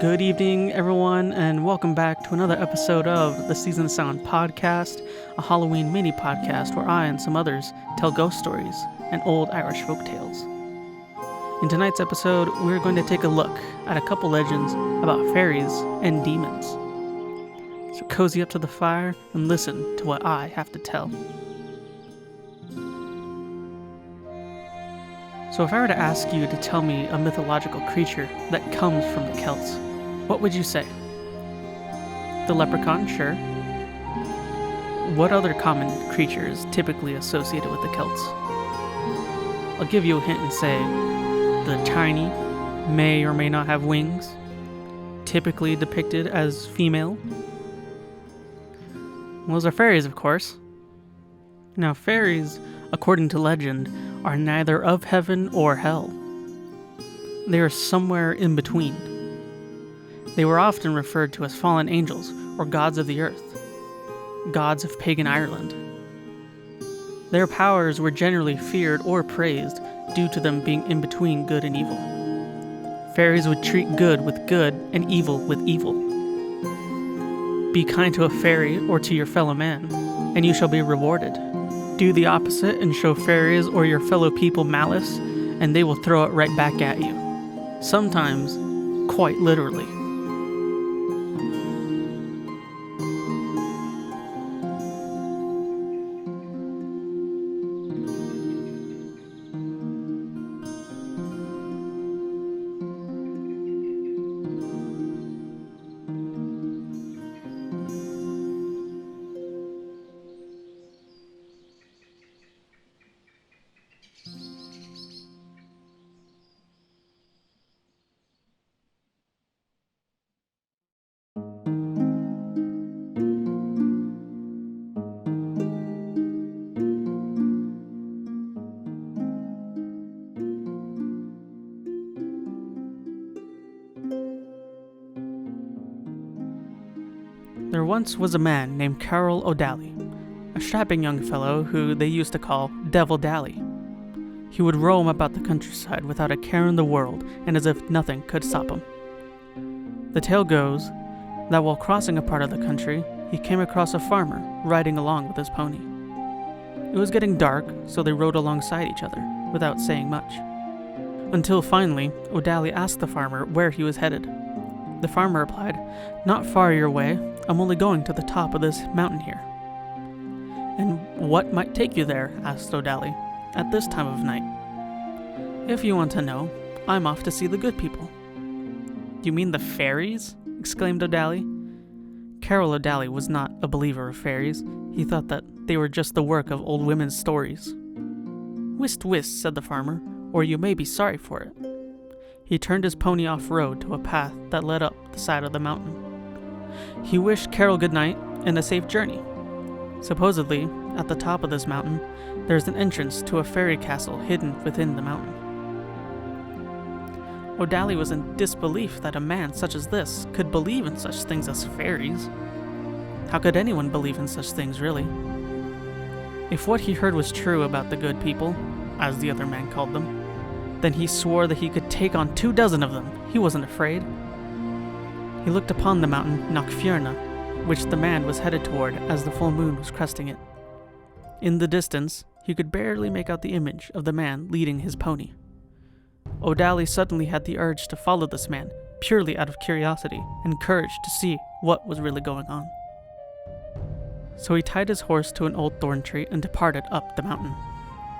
Good evening, everyone, and welcome back to another episode of the Season of Sound podcast, a Halloween mini podcast where I and some others tell ghost stories and old Irish folk tales. In tonight's episode, we're going to take a look at a couple legends about fairies and demons. So cozy up to the fire and listen to what I have to tell. So if I were to ask you to tell me a mythological creature that comes from the Celts, what would you say? The leprechaun, sure. What other common creature is typically associated with the Celts? I'll give you a hint and say the tiny may or may not have wings, typically depicted as female. Well, those are fairies, of course. Now, fairies, according to legend, are neither of heaven or hell. They are somewhere in between. They were often referred to as fallen angels or gods of the earth, gods of pagan Ireland. Their powers were generally feared or praised due to them being in between good and evil. Fairies would treat good with good and evil with evil. Be kind to a fairy or to your fellow man, and you shall be rewarded. Do the opposite and show fairies or your fellow people malice, and they will throw it right back at you. Sometimes, quite literally. There once was a man named Carol O'Daly, a strapping young fellow who they used to call Devil Dally. He would roam about the countryside without a care in the world and as if nothing could stop him. The tale goes that while crossing a part of the country, he came across a farmer riding along with his pony. It was getting dark, so they rode alongside each other without saying much. Until finally, O'Daly asked the farmer where he was headed. The farmer replied, "Not far your way. I'm only going to the top of this mountain here." "And what might take you there?" asked O'Daly, "at this time of night?" "If you want to know, I'm off to see the good people." "You mean the fairies?" exclaimed O'Daly. Carol O'Daly was not a believer of fairies. He thought that they were just the work of old women's stories. "Whist, whist," said the farmer, "or you may be sorry for it." He turned his pony off-road to a path that led up the side of the mountain. He wished Carol good night and a safe journey. Supposedly, at the top of this mountain, there's an entrance to a fairy castle hidden within the mountain. O'Daly was in disbelief that a man such as this could believe in such things as fairies. How could anyone believe in such things, really? If what he heard was true about the good people, as the other man called them, then he swore that he could take on 24 of them. He wasn't afraid. He looked upon the mountain Knockfierna, which the man was headed toward as the full moon was cresting it. In the distance, he could barely make out the image of the man leading his pony. O'Daly suddenly had the urge to follow this man, purely out of curiosity and courage to see what was really going on. So he tied his horse to an old thorn tree and departed up the mountain.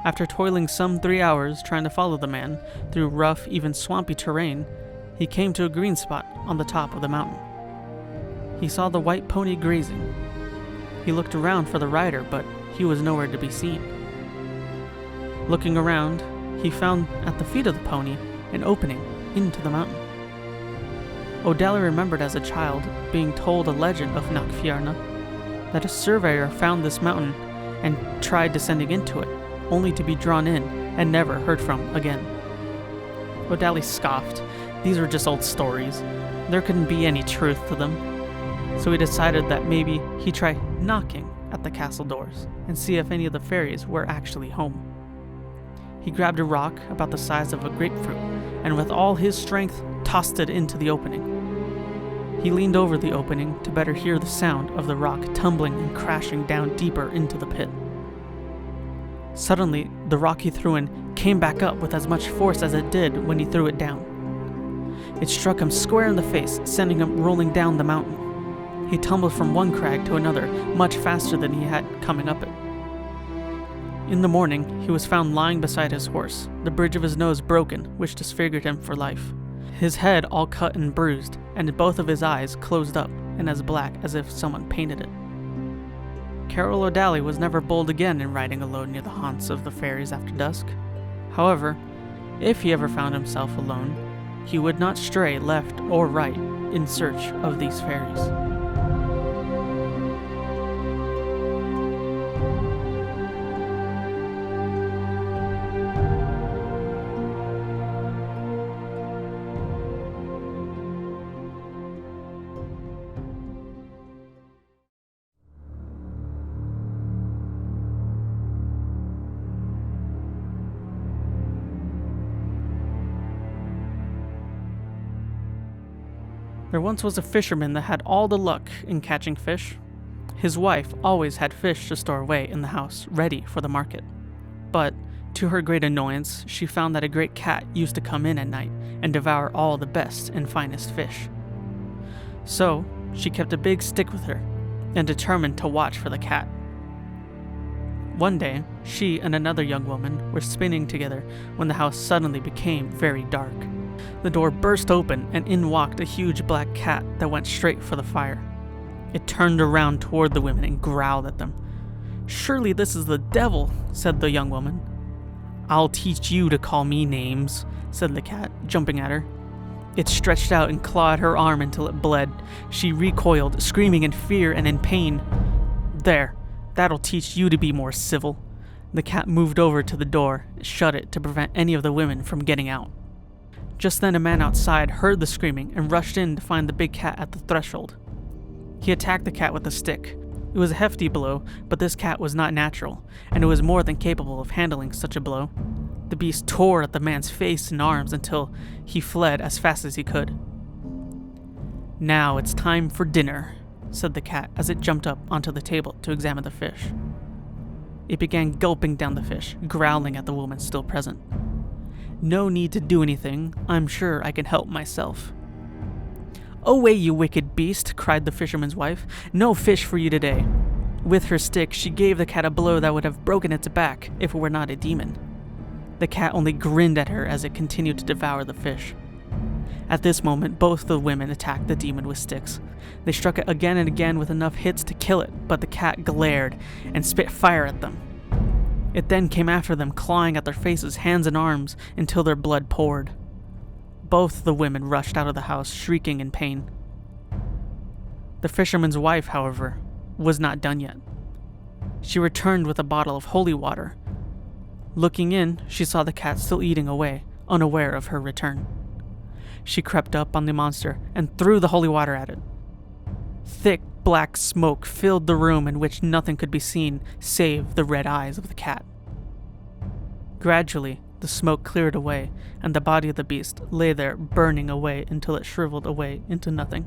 After toiling some 3 hours trying to follow the man through rough, even swampy terrain, he came to a green spot on the top of the mountain. He saw the white pony grazing. He looked around for the rider, but he was nowhere to be seen. Looking around, he found at the feet of the pony an opening into the mountain. O'Daly remembered as a child being told a legend of Knockfierna, that a surveyor found this mountain and tried descending into it, only to be drawn in and never heard from again. O'Daly scoffed. These were just old stories. There couldn't be any truth to them. So he decided that maybe he'd try knocking at the castle doors and see if any of the fairies were actually home. He grabbed a rock about the size of a grapefruit and with all his strength tossed it into the opening. He leaned over the opening to better hear the sound of the rock tumbling and crashing down deeper into the pit. Suddenly, the rock he threw in came back up with as much force as it did when he threw it down. It struck him square in the face, sending him rolling down the mountain. He tumbled from one crag to another much faster than he had coming up it. In the morning, he was found lying beside his horse, the bridge of his nose broken, which disfigured him for life. His head all cut and bruised, and both of his eyes closed up and as black as if someone painted it. Carol O'Daly was never bold again in riding alone near the haunts of the fairies after dusk. However, if he ever found himself alone, he would not stray left or right in search of these fairies. There once was a fisherman that had all the luck in catching fish. His wife always had fish to store away in the house, ready for the market. But, to her great annoyance, she found that a great cat used to come in at night and devour all the best and finest fish. So, she kept a big stick with her, and determined to watch for the cat. One day, she and another young woman were spinning together when the house suddenly became very dark. The door burst open, and in walked a huge black cat that went straight for the fire. It turned around toward the women and growled at them. "Surely this is the devil," said the young woman. "I'll teach you to call me names," said the cat, jumping at her. It stretched out and clawed her arm until it bled. She recoiled, screaming in fear and in pain. "There, that'll teach you to be more civil." The cat moved over to the door and shut it to prevent any of the women from getting out. Just then a man outside heard the screaming and rushed in to find the big cat at the threshold. He attacked the cat with a stick. It was a hefty blow, but this cat was not natural, and it was more than capable of handling such a blow. The beast tore at the man's face and arms until he fled as fast as he could. "Now it's time for dinner," said the cat as it jumped up onto the table to examine the fish. It began gulping down the fish, growling at the woman still present. "No need to do anything. I'm sure I can help myself." "Away, you wicked beast," cried the fisherman's wife. "No fish for you today." With her stick, she gave the cat a blow that would have broken its back if it were not a demon. The cat only grinned at her as it continued to devour the fish. At this moment, both the women attacked the demon with sticks. They struck it again and again with enough hits to kill it, but the cat glared and spit fire at them. It then came after them, clawing at their faces, hands and arms, until their blood poured. Both the women rushed out of the house, shrieking in pain. The fisherman's wife, however, was not done yet. She returned with a bottle of holy water. Looking in, she saw the cat still eating away, unaware of her return. She crept up on the monster and threw the holy water at it. Thick black smoke filled the room in which nothing could be seen save the red eyes of the cat. Gradually, the smoke cleared away, and the body of the beast lay there burning away until it shriveled away into nothing.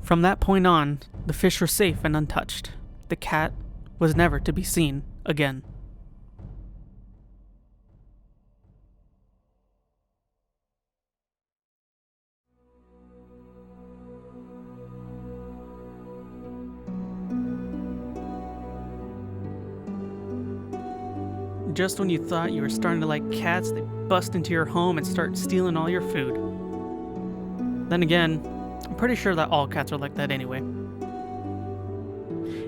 From that point on, the fish were safe and untouched. The cat was never to be seen again. Just when you thought you were starting to like cats, they bust into your home and start stealing all your food. Then again, I'm pretty sure that all cats are like that anyway.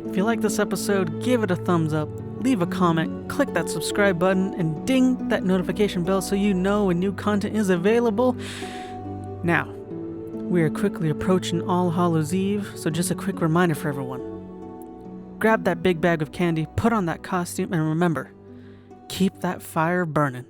If you like this episode, give it a thumbs up, leave a comment, click that subscribe button, and ding that notification bell so you know when new content is available. Now, we are quickly approaching All Hallows Eve, so just a quick reminder for everyone. Grab that big bag of candy, put on that costume, and remember, keep that fire burning.